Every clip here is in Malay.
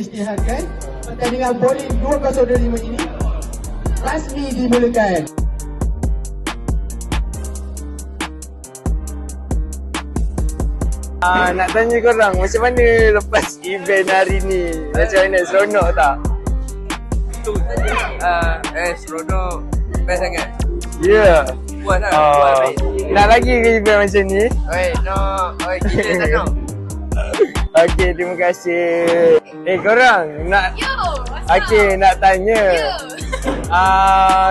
diisytiharkan pertandingan bowling 2025 ini rasmi dimulakan. Nak tanya korang, macam mana lepas event hari ni? Macam mana, seronok tak? Seronok. Best sangat. Ya. Puas lah. Puas baik. Nak lagi ke event macam ni? Kita sana. Okey, terima kasih. Korang nak nak tanya.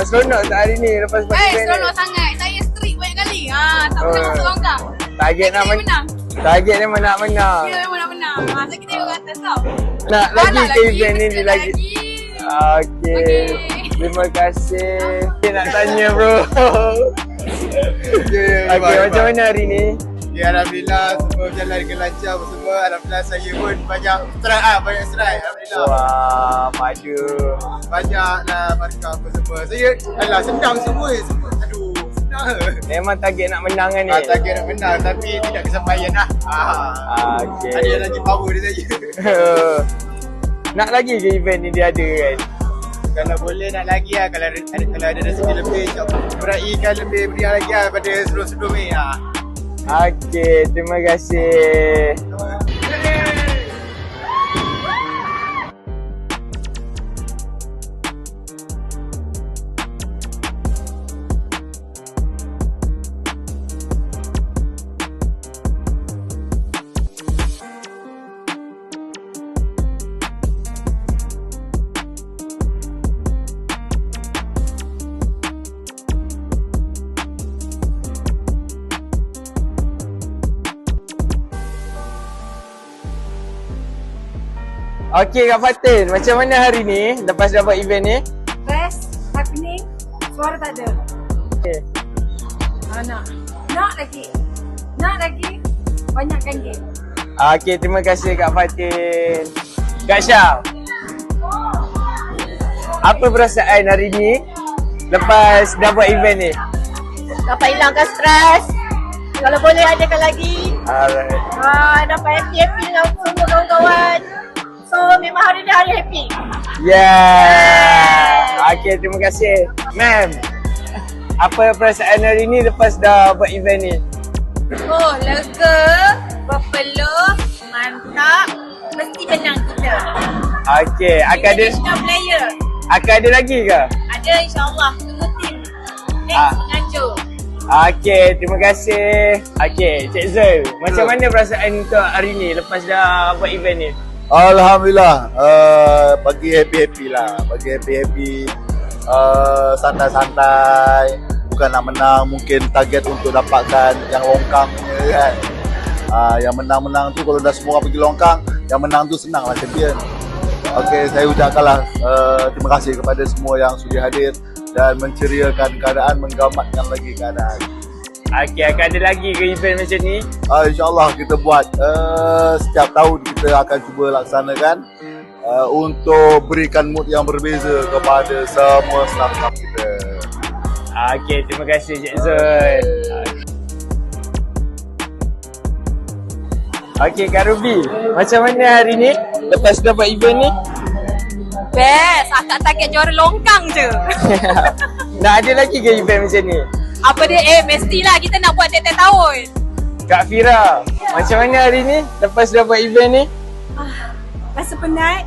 Seronok tak hari ni lepas event ni? Seronok sangat. Saya streak banyak kali. Tak pernah masuk longkang. Target nak menang. Target ni nak menang. Ya, memang nak menang. So kita tengok kat atas tau. Nak lagi ke event ni lagi? Okey. Okey. Terima kasih. Nak tanya bro. Okey, macam mana hari ni? Ya, Alhamdulillah semua berjalan dengan lancar semua. Alhamdulillah saya pun banyak strike. Alhamdulillah. Wah, padu. Banyaklah markah apa semua. Saya senang semua. Aduh, senang. Memang target nak menang kan ni? Target nak menang tapi tidak kesampaian lah. Okey. Ada yang lagi power dia saja. Nak lagi ke event ni dia ada kan? Kalau boleh nak lagi lah. Kalau ada rezeki lebih, berikan lebih berikan lagi lah pada sebelum-sebelum ni. Okey, terima kasih. Okey Kak Fatin, macam mana hari ni lepas dapat event ni? Best, happening, suara tak ada. Okey. Nak lagi, banyakkan game. Okey, terima kasih Kak Fatin. Kak Syah, apa perasaan hari ni lepas dapat event ni? Dapat hilangkan stres. Kalau boleh adakan lagi. Alright. Dapat happy dengan semua kawan-kawan. So memang hari ni hari happy. Yeah. Okey, terima kasih. Ma'am, apa perasaan hari ni lepas dah buat event ni? Oh, lega, berpeluh, mantap. Mesti menang kita. Okey, International player. akan ada lagi ke? Ada insyaAllah. Tunggu tim. Next menganjur. Okey, terima kasih. Okey, Cik Zul, macam mana perasaan untuk hari ni lepas dah buat event ni? Alhamdulillah, bagi happy lah, bagi happy, santai-santai, bukan nak menang, mungkin target untuk dapatkan yang longkang kan. Yang menang-menang tu kalau dah semua orang pergi longkang, yang menang tu senang lah champion. Okey, saya ucapkanlah terima kasih kepada semua yang sudi hadir dan menceriakan keadaan, menggamatkan lagi keadaan. Okey, akan ada lagi ke event macam ni? InsyaAllah kita buat setiap tahun kita akan cuba laksanakan untuk berikan mood yang berbeza kepada semua staff-staff kita. Okey, terima kasih Cik Zul. Okey, Kak Ruby, macam mana hari ni lepas dapat event ni? Best. Akak target juara longkang je. Nak ada lagi ke event macam ni? Apa dia? Mestilah kita nak buat tiap-tiap tahun. Kak Fira, macam mana hari ni lepas dapat event ni? Rasa penat,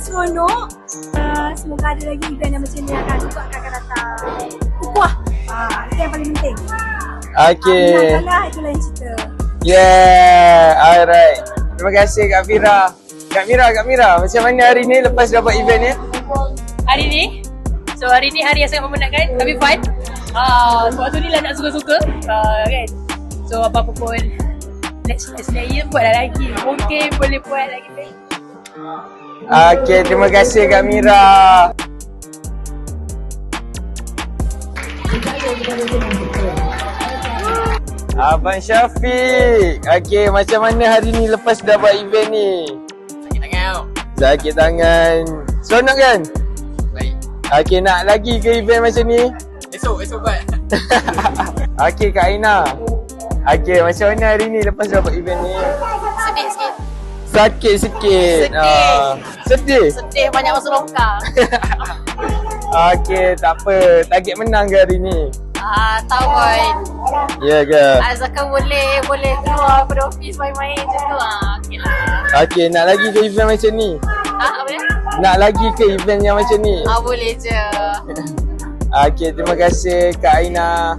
seronok. Semoga ada lagi event yang macam ni akan datang. Kukuh. Itu yang paling penting. Okey. Menangkanlah, itu lain cerita. Yeah, alright. Terima kasih Kak Fira. Kak Mira, macam mana hari ni lepas dapat event ni? Hari ni? So hari ni hari yang sangat memenatkan. Tapi fun. Sebab tu ni lah nak suka-suka. Kan? So apa-apa pun next year buatlah lagi. Mungkin boleh buat lagi baik. Okey, terima kasih Kak Mira. Abang Syafiq. Okey, macam mana hari ni lepas dapat event ni? Sakit tangan. Sakit tangan. Seronok kan? Baik. Okey, nak lagi ke event macam ni? Esok buat. Okey, Kak Aina. Okey, macam mana hari ni lepas dapat event ni? Sedih sikit. Sakit sikit. Sedih. Sedih banyak masuk longkang. Okey, tak apa. Target menang ke hari ni? Tahu kan. Ya ke? Asalkan boleh keluar pada office main-main macam tu. Okey lah. Okey, nak lagi ke event macam ni? Apa dia? Nak lagi ke event yang macam ni? Boleh je. Okey, terima kasih Kak Aina.